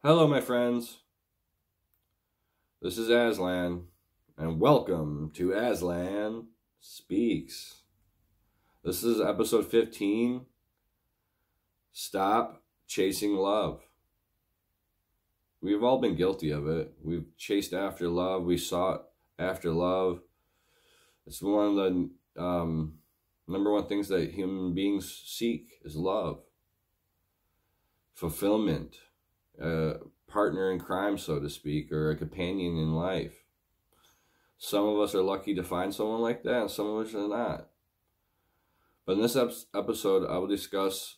Hello, my friends. This is Aslan, and welcome to Aslan Speaks. This is episode 15. Stop chasing love. We've all been guilty of it. We've chased after love. We sought after love. It's one of the number one things that human beings seek is love, fulfillment, a partner in crime, so to speak, or a companion in life. Some of us are lucky to find someone like that, and some of us are not. But in this episode, I will discuss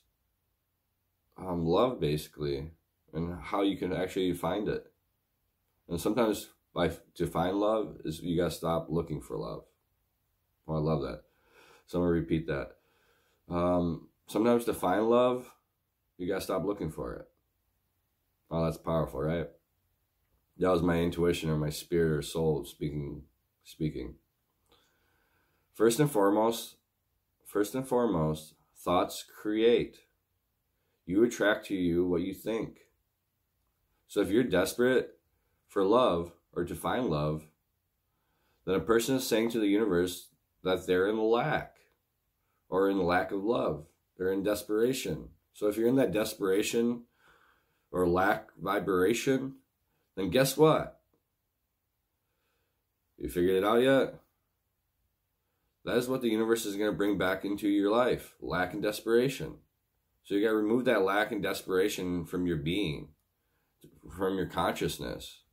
love, basically, and how you can actually find it. And sometimes to find love is you gotta stop looking for love. Oh, I love that. So I'm gonna repeat that. Sometimes to find love, you gotta stop looking for it. Oh, that's powerful, right? That was my intuition or my spirit or soul speaking. First and foremost, thoughts create. You attract to you what you think. So if you're desperate for love or to find love, then a person is saying to the universe that they're in lack or in lack of love. They're in desperation. So if you're in that desperation or lack vibration, then guess what? You figured it out yet? That is what the universe is going to bring back into your life. Lack and desperation. So you got to remove that lack and desperation from your being, from your consciousness.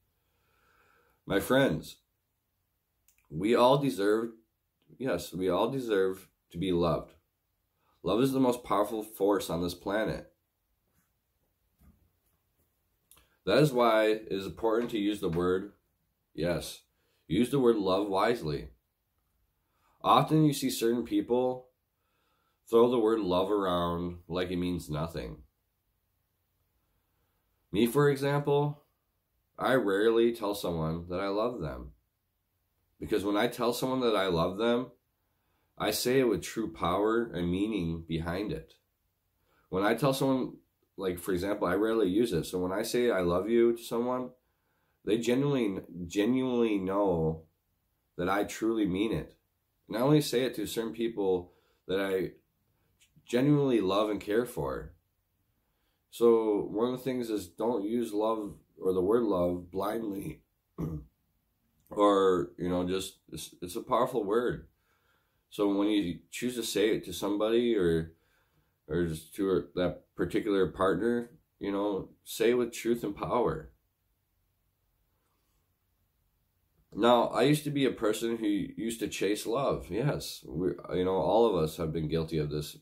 My friends, we all deserve to be loved. Love is the most powerful force on this planet. That is why it is important to use the word love wisely. Often you see certain people throw the word love around like it means nothing. Me, for example, I rarely tell someone that I love them. Because when I tell someone that I love them, I say it with true power and meaning behind it. When I tell someone, like, for example, I rarely use it. So when I say I love you to someone, they genuinely know that I truly mean it. And I only say it to certain people that I genuinely love and care for. So one of the things is don't use love or the word love blindly. Or, just, it's a powerful word. So when you choose to say it to somebody or just to that particular partner, say it with truth and power. Now, I used to be a person who used to chase love. Yes, all of us have been guilty of this,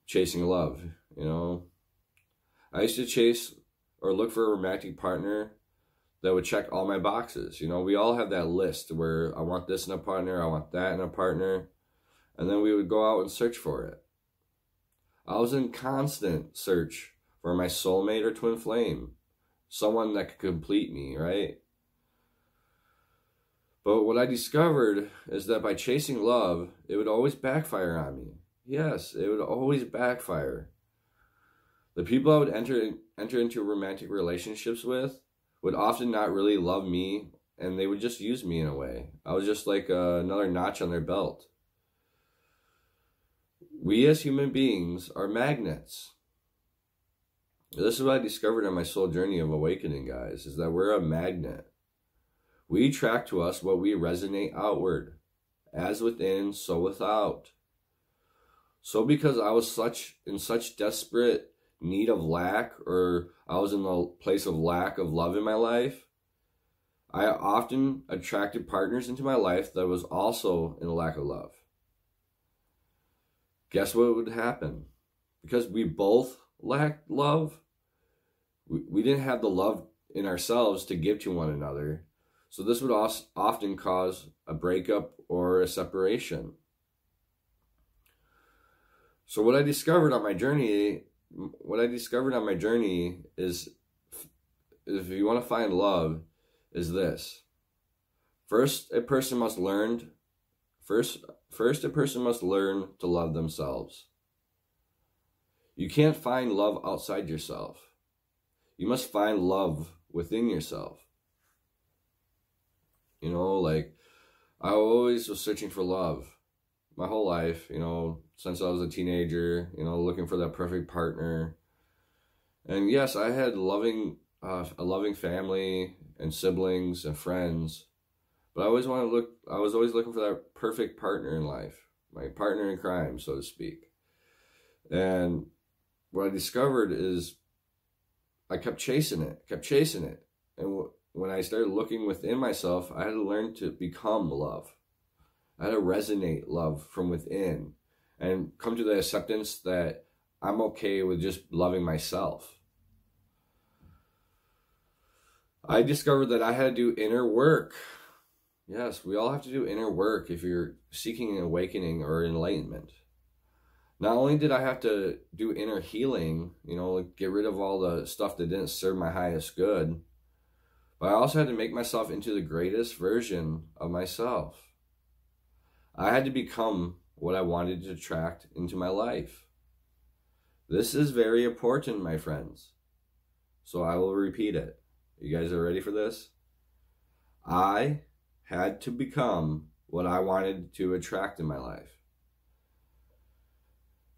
chasing love, I used to chase or look for a romantic partner that would check all my boxes. We all have that list where I want this in a partner, I want that in a partner, and then we would go out and search for it. I was in constant search for my soulmate or twin flame, someone that could complete me, right? But what I discovered is that by chasing love, it would always backfire on me. Yes, it would always backfire. The people I would enter into romantic relationships with would often not really love me, and they would just use me in a way. I was just like another notch on their belt. We as human beings are magnets. This is what I discovered on my soul journey of awakening, guys, is that we're a magnet. We attract to us what we resonate outward. As within, so without. So because I was in such desperate need of lack, or I was in a place of lack of love in my life, I often attracted partners into my life that was also in a lack of love. Guess what would happen? Because we both lacked love, we didn't have the love in ourselves to give to one another. So this would often cause a breakup or a separation. So what I discovered on my journey is if you want to find love, is this. First, a person must learn to love themselves. You can't find love outside yourself. You must find love within yourself. You know, like, I always was searching for love my whole life, you know, since I was a teenager, you know, looking for that perfect partner. And yes, I had a loving family and siblings and friends, but I was always looking for that perfect partner in life, my partner in crime, so to speak. And what I discovered is I kept chasing it. And when I started looking within myself, I had to learn to become love. I had to resonate love from within and come to the acceptance that I'm okay with just loving myself. I discovered that I had to do inner work. Yes, we all have to do inner work if you're seeking an awakening or enlightenment. Not only did I have to do inner healing, you know, get rid of all the stuff that didn't serve my highest good, but I also had to make myself into the greatest version of myself. I had to become what I wanted to attract into my life. This is very important, my friends. So I will repeat it. You guys are ready for this? I had to become what I wanted to attract in my life.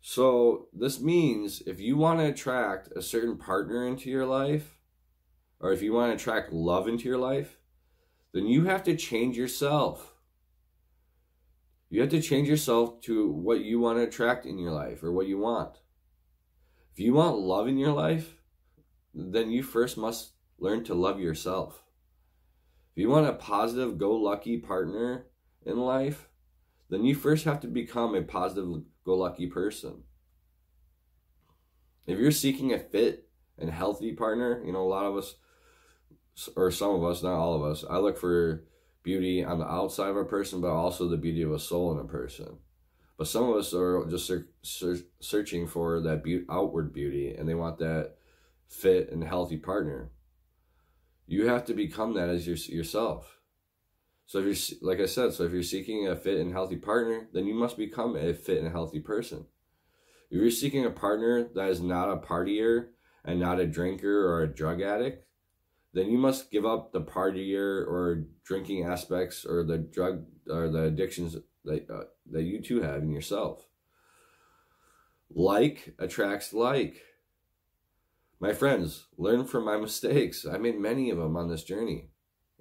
So this means if you want to attract a certain partner into your life, or if you want to attract love into your life, then you have to change yourself. You have to change yourself to what you want to attract in your life, or what you want. If you want love in your life, then you first must learn to love yourself. If you want a positive, go-lucky partner in life, then you first have to become a positive, go-lucky person. If you're seeking a fit and healthy partner, you know, a lot of us, or some of us, not all of us, I look for beauty on the outside of a person, but also the beauty of a soul in a person. But some of us are just searching for that outward beauty, and they want that fit and healthy partner. You have to become that as yourself. So if you're, like I said, so if you're seeking a fit and healthy partner, then you must become a fit and healthy person. If you're seeking a partner that is not a partier and not a drinker or a drug addict, then you must give up the partier or drinking aspects or the drug or the addictions that you too have in yourself. Like attracts like. My friends, learn from my mistakes. I made many of them on this journey.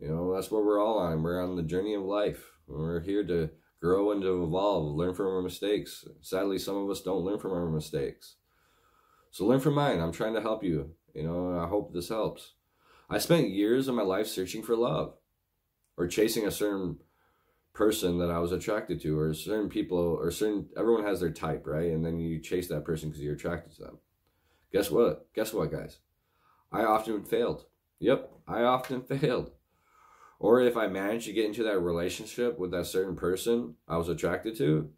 You know, that's what we're all on. We're on the journey of life. We're here to grow and to evolve, learn from our mistakes. Sadly, some of us don't learn from our mistakes. So learn from mine. I'm trying to help you, you know, and I hope this helps. I spent years of my life searching for love or chasing a certain person that I was attracted to, or certain people, or everyone has their type, right? And then you chase that person because you're attracted to them. Guess what, guys? I often failed. Yep, I often failed. Or if I managed to get into that relationship with that certain person I was attracted to,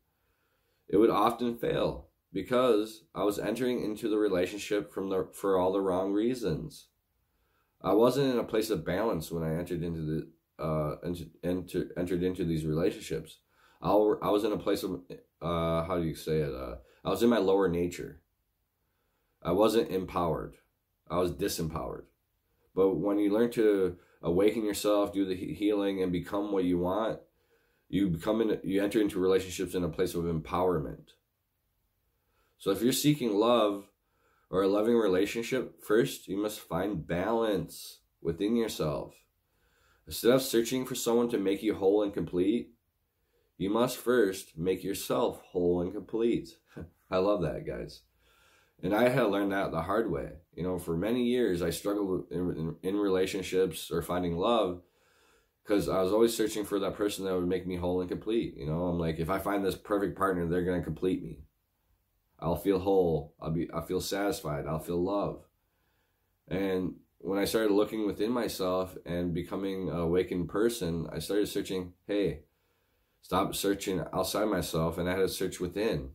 it would often fail because I was entering into the relationship for all the wrong reasons. I wasn't in a place of balance when I entered into entered into these relationships. I was in a place of how do you say it? I was in my lower nature. I wasn't empowered. I was disempowered. But when you learn to awaken yourself, do the healing, and become what you want, you enter into relationships in a place of empowerment. So if you're seeking love or a loving relationship, first you must find balance within yourself. Instead of searching for someone to make you whole and complete, you must first make yourself whole and complete. I love that, guys. And I had to learn that the hard way. You know, for many years, I struggled in relationships or finding love because I was always searching for that person that would make me whole and complete. You know, I'm like, if I find this perfect partner, they're going to complete me. I'll feel whole. I'll feel satisfied. I'll feel love. And when I started looking within myself and becoming an awakened person, I started searching, hey, stop searching outside myself, and I had to search within.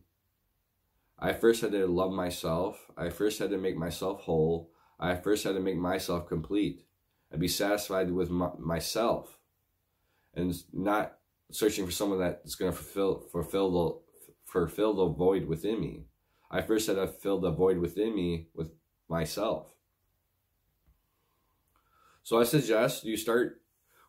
I first had to love myself. I first had to make myself whole. I first had to make myself complete and be satisfied with myself, and not searching for someone that's going to fulfill the void within me. I first had to fill the void within me with myself. So I suggest you start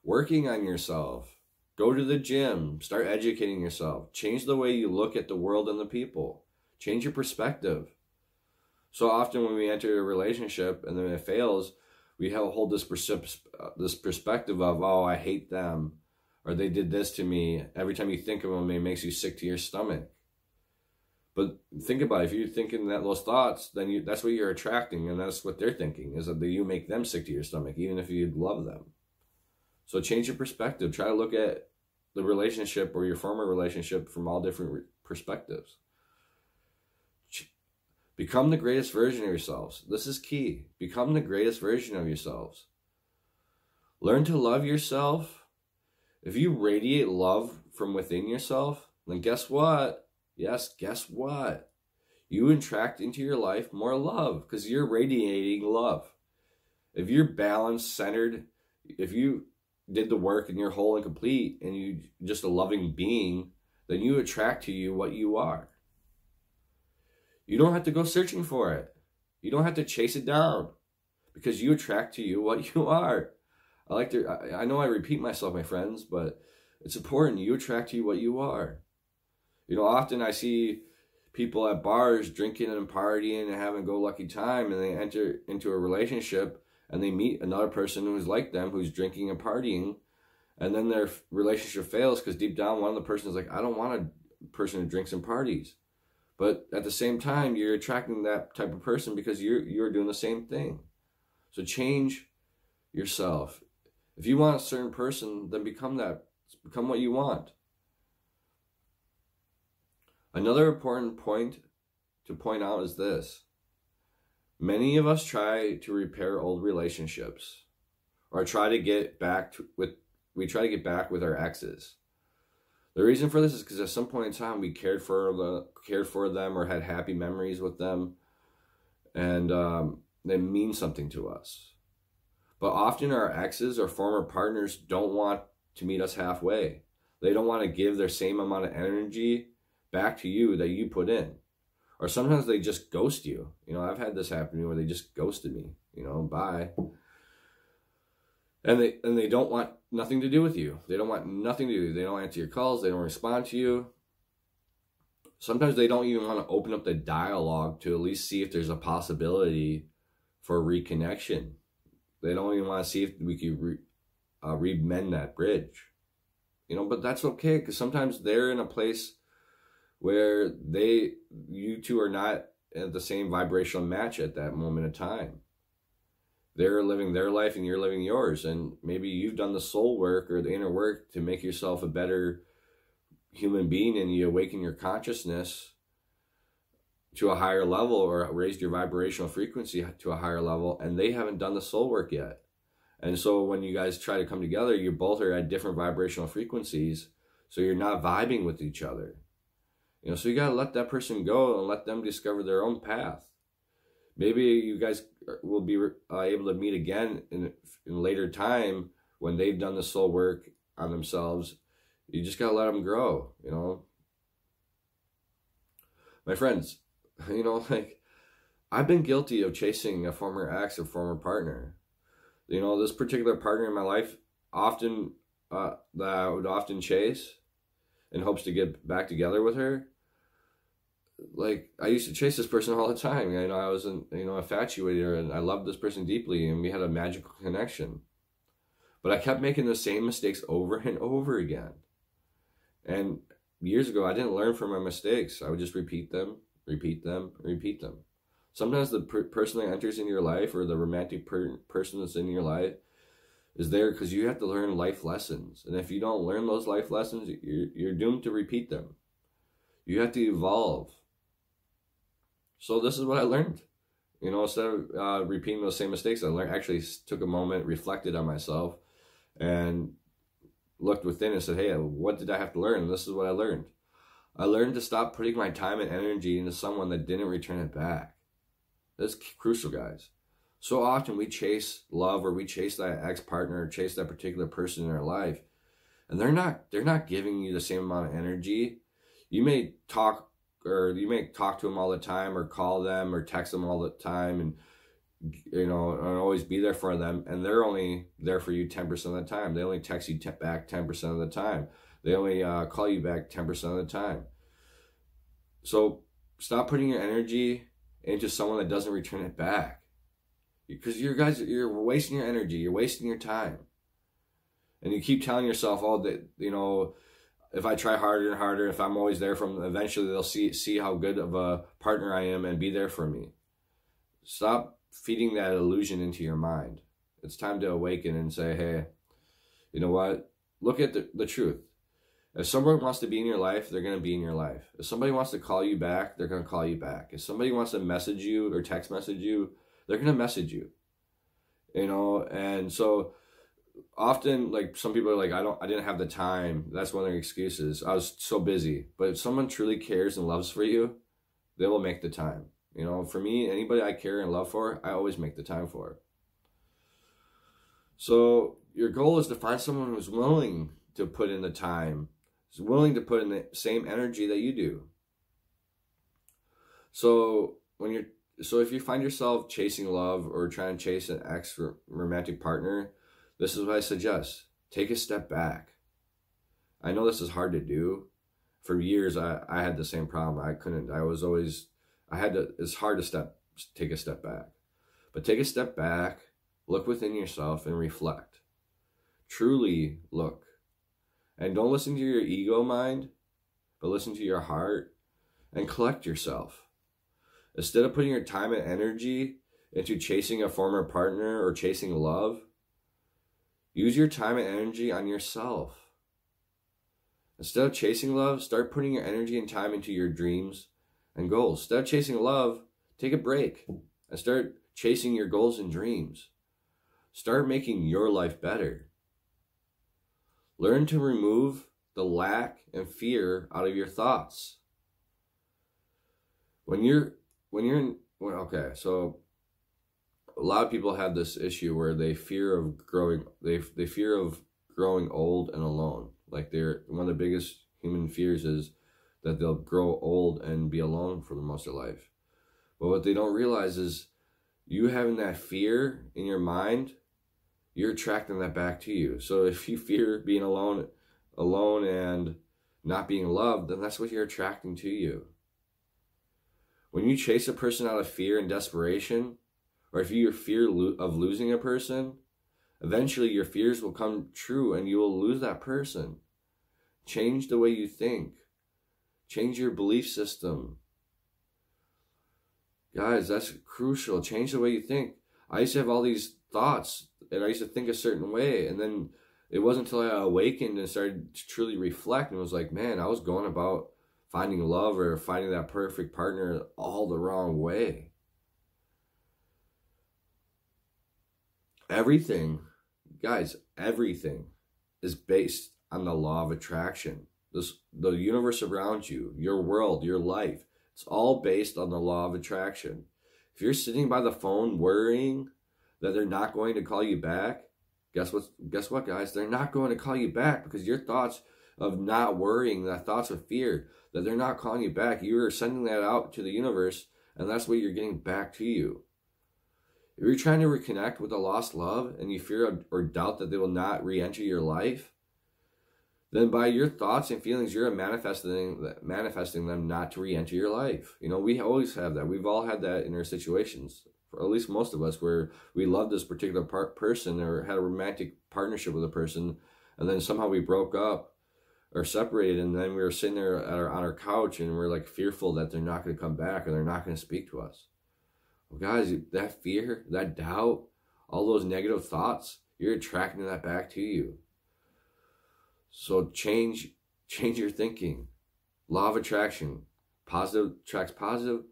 working on yourself. Go to the gym, start educating yourself, change the way you look at the world and the people, change your perspective. So often when we enter a relationship and then it fails, we hold this perspective of, oh, I hate them, or they did this to me. Every time you think of them, it makes you sick to your stomach. But think about it. If you're thinking those thoughts, then that's what you're attracting, and that's what they're thinking, is that you make them sick to your stomach, even if you love them. So change your perspective. Try to look at the relationship or your former relationship from all different perspectives. Become the greatest version of yourselves. This is key. Become the greatest version of yourselves. Learn to love yourself. If you radiate love from within yourself, then guess what? Yes, guess what? You attract into your life more love because you're radiating love. If you're balanced, centered, if you did the work and you're whole and complete and you're just a loving being, then you attract to you what you are. You don't have to go searching for it. You don't have to chase it down because you attract to you what you are. I know I repeat myself, my friends, but it's important. You attract to you what you are. You know, often I see people at bars drinking and partying and having a go-lucky time, and they enter into a relationship and they meet another person who's like them, who's drinking and partying, and then their relationship fails because deep down one of the person is like, I don't want a person who drinks and parties. But at the same time, you're attracting that type of person because you're doing the same thing. So change yourself. If you want a certain person, then become that. Become what you want. Another important point to point out is this. Many of us try to repair old relationships or try to get back with our exes. The reason for this is because at some point in time we cared for them or had happy memories with them, and they mean something to us. But often our exes or former partners don't want to meet us halfway. They don't want to give their same amount of energy back to you that you put in. Or sometimes they just ghost you. You know, I've had this happen to me where they just ghosted me. You know, bye. And they don't want nothing to do with you. They don't want nothing to do. They don't answer your calls. They don't respond to you. Sometimes they don't even want to open up the dialogue to at least see if there's a possibility for reconnection. They don't even want to see if we could remend that bridge. You know, but that's okay, because sometimes they're in a place where you two are not at the same vibrational match at that moment of time. They're living their life and you're living yours. And maybe you've done the soul work or the inner work to make yourself a better human being, and you awaken your consciousness to a higher level or raised your vibrational frequency to a higher level, and they haven't done the soul work yet. And so when you guys try to come together, you both are at different vibrational frequencies, so you're not vibing with each other. You know, so you got to let that person go and let them discover their own path. Maybe you guys will be able to meet again in later time when they've done the soul work on themselves. You just got to let them grow, you know. My friends, you know, like, I've been guilty of chasing a former ex or former partner. You know, this particular partner in my life often that I would often chase in hopes to get back together with her. Like, I used to chase this person all the time. You know, I was infatuated, and I loved this person deeply, and we had a magical connection. But I kept making the same mistakes over and over again. And years ago, I didn't learn from my mistakes. I would just repeat them. Sometimes the person that enters in your life, or the romantic person that's in your life, is there because you have to learn life lessons. And if you don't learn those life lessons, you're doomed to repeat them. You have to evolve. So this is what I learned. You know, instead of repeating those same mistakes, actually took a moment, reflected on myself, and looked within and said, hey, what did I have to learn? And this is what I learned. I learned to stop putting my time and energy into someone that didn't return it back. That's crucial, guys. So often we chase love, or we chase that ex-partner, or chase that particular person in our life, and they're not giving you the same amount of energy. You may talk to them all the time, or call them, or text them all the time, and and always be there for them, and they're only there for you 10% of the time. They only text you back 10% of the time. They only call you back 10% of the time. So stop putting your energy into someone that doesn't return it back, because you're wasting your energy, you're wasting your time, and you keep telling yourself, oh, that if I try harder and harder, if I'm always there from, eventually they'll see how good of a partner I am and be there for me. Stop feeding that illusion into your mind. It's time to awaken and say, hey, you know what? Look at the truth. If someone wants to be in your life, they're going to be in your life. If somebody wants to call you back, they're going to call you back. If somebody wants to message you or text message you, they're going to message you. And so often, like, some people are like, I didn't have the time. That's one of their excuses. I was so busy. But if someone truly cares and loves for you, they will make the time. For me, anybody I care and love for, I always make the time for. So your goal is to find someone who's willing to put in the time, is willing to put in the same energy that you do. So if you find yourself chasing love or trying to chase an romantic partner, this is what I suggest. Take a step back. I know this is hard to do. For years, I had the same problem. It's hard to take a step back. But take a step back, look within yourself and reflect. Truly look. And don't listen to your ego mind, but listen to your heart and collect yourself. Instead of putting your time and energy into chasing a former partner or chasing love, use your time and energy on yourself. Instead of chasing love, start putting your energy and time into your dreams and goals. Instead of chasing love, take a break and start chasing your goals and dreams. Start making your life better. Learn to remove the lack and fear out of your thoughts. So a lot of people have this issue where they fear of growing old and alone. Like, one of the biggest human fears is that they'll grow old and be alone for the most of their life. But what they don't realize is, you having that fear in your mind, you're attracting that back to you. So if you fear being alone and not being loved, then that's what you're attracting to you. When you chase a person out of fear and desperation, or if you fear of losing a person, eventually your fears will come true and you will lose that person. Change the way you think. Change your belief system. Guys, that's crucial. Change the way you think. I used to have all these thoughts, and I used to think a certain way, and then it wasn't until I awakened and started to truly reflect and was like, man, I was going about finding love or finding that perfect partner all the wrong way. Everything is based on the law of attraction. The universe around you, your world, your life, it's all based on the law of attraction. If you're sitting by the phone worrying that they're not going to call you back, guess what, guys? They're not going to call you back, because your thoughts of not worrying, the thoughts of fear that they're not calling you back, you're sending that out to the universe, and that's what you're getting back to you. If you're trying to reconnect with a lost love and you fear or doubt that they will not re-enter your life, then by your thoughts and feelings, you're manifesting them not to re-enter your life. We always have that. We've all had that in our situations, or at least most of us, where we loved this particular person or had a romantic partnership with a person, and then somehow we broke up or separated, and then we were sitting there on our couch and we're like fearful that they're not going to come back or they're not going to speak to us. Well, guys, that fear, that doubt, all those negative thoughts, you're attracting that back to you. So change your thinking. Law of attraction. Positive attracts positive.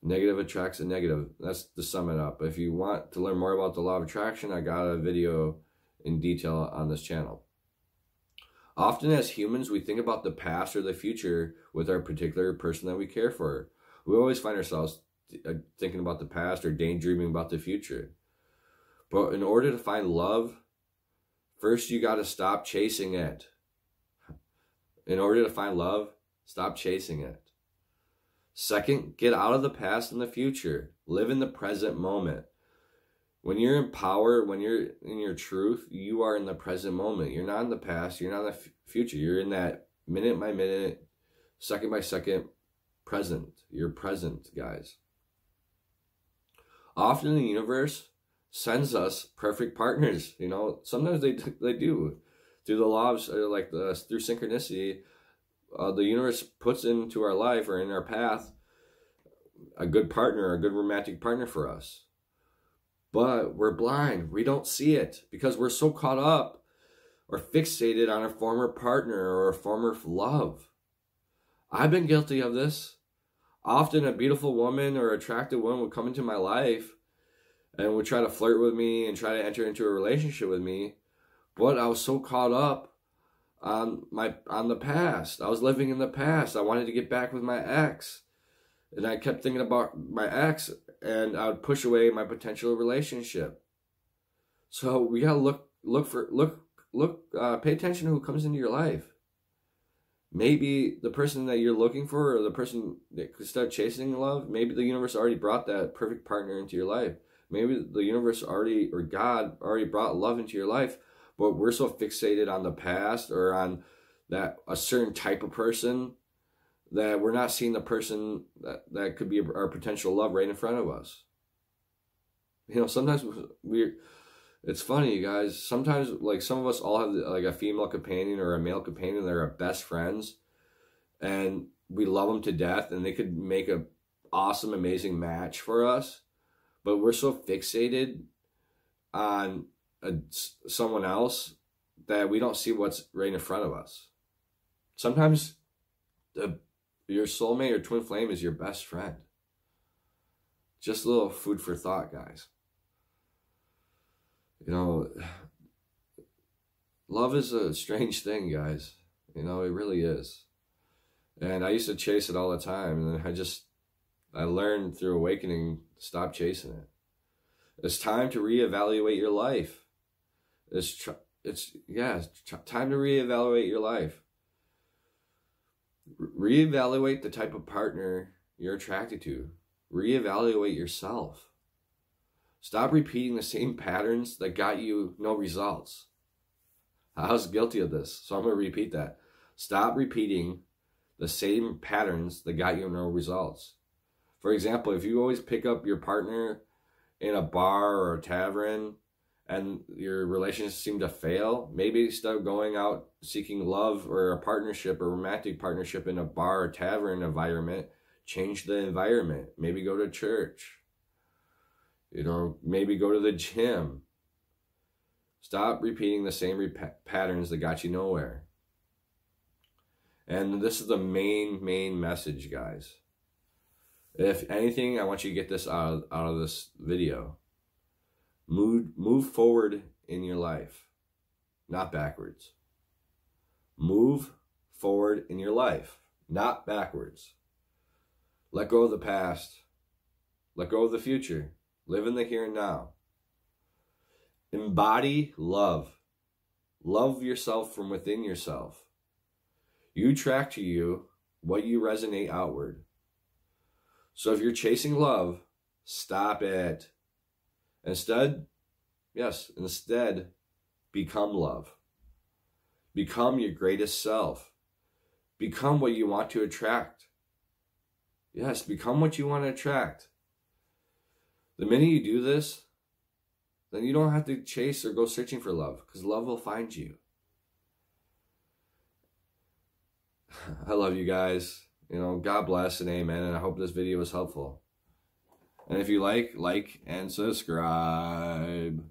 Negative attracts a negative. That's to sum it up. If you want to learn more about the law of attraction, I got a video in detail on this channel. Often as humans, we think about the past or the future with our particular person that we care for. We always find ourselves thinking about the past or daydreaming about the future. But in order to find love, first you got to stop chasing it. In order to find love, stop chasing it. Second, get out of the past and the future. Live in the present moment. When you're in power, when you're in your truth, you are in the present moment. You're not in the past. You're not in the future. You're in that minute by minute, second by second present. You're present, guys. Often the universe sends us perfect partners. You know, sometimes they do. Through the law of, through synchronicity, the universe puts into our life or in our path a good partner, a good romantic partner for us. But we're blind. We don't see it because we're so caught up or fixated on a former partner or a former love. I've been guilty of this. Often a beautiful woman or attractive woman would come into my life and would try to flirt with me and try to enter into a relationship with me. But I was so caught up on the past. I was living in the past. I wanted to get back with my ex. And I kept thinking about my ex, and I would push away my potential relationship. So we gotta pay attention to who comes into your life. Maybe the person that you're looking for, or the person that could start chasing love, maybe the universe already brought that perfect partner into your life. Maybe the universe already, or God already brought love into your life, but we're so fixated on the past or on that a certain type of person that we're not seeing the person that could be our potential love right in front of us. You know, sometimes it's funny, you guys. Sometimes, like, some of us all have like a female companion or a male companion that are our best friends, and we love them to death, and they could make a awesome, amazing match for us. But we're so fixated on someone else that we don't see what's right in front of us. Sometimes your soulmate or twin flame is your best friend. Just a little food for thought, guys. You know, love is a strange thing, guys. You know, it really is. And I used to chase it all the time. And then I learned through awakening to stop chasing it. It's time to reevaluate your life. It's time to reevaluate your life. Reevaluate the type of partner you're attracted to. Reevaluate yourself. Stop repeating the same patterns that got you no results. I was guilty of this, so I'm going to repeat that. Stop repeating the same patterns that got you no results. For example, if you always pick up your partner in a bar or a tavern and your relationships seem to fail, maybe start going out seeking love or a partnership or romantic partnership in a bar or tavern environment. Change the environment. Maybe go to church. You know, maybe go to the gym. Stop repeating the same patterns that got you nowhere. And this is the main message, guys. If anything, I want you to get this out of this video. Move forward in your life, not backwards. Move forward in your life, not backwards. Let go of the past. Let go of the future. Live in the here and now. Embody love. Love yourself from within yourself. You attract to you what you resonate outward. So if you're chasing love, stop it. Instead, become love. Become your greatest self. Become what you want to attract. Yes, become what you want to attract. The minute you do this, then you don't have to chase or go searching for love, because love will find you. I love you guys. You know, God bless and amen. And I hope this video was helpful. And if you like and subscribe.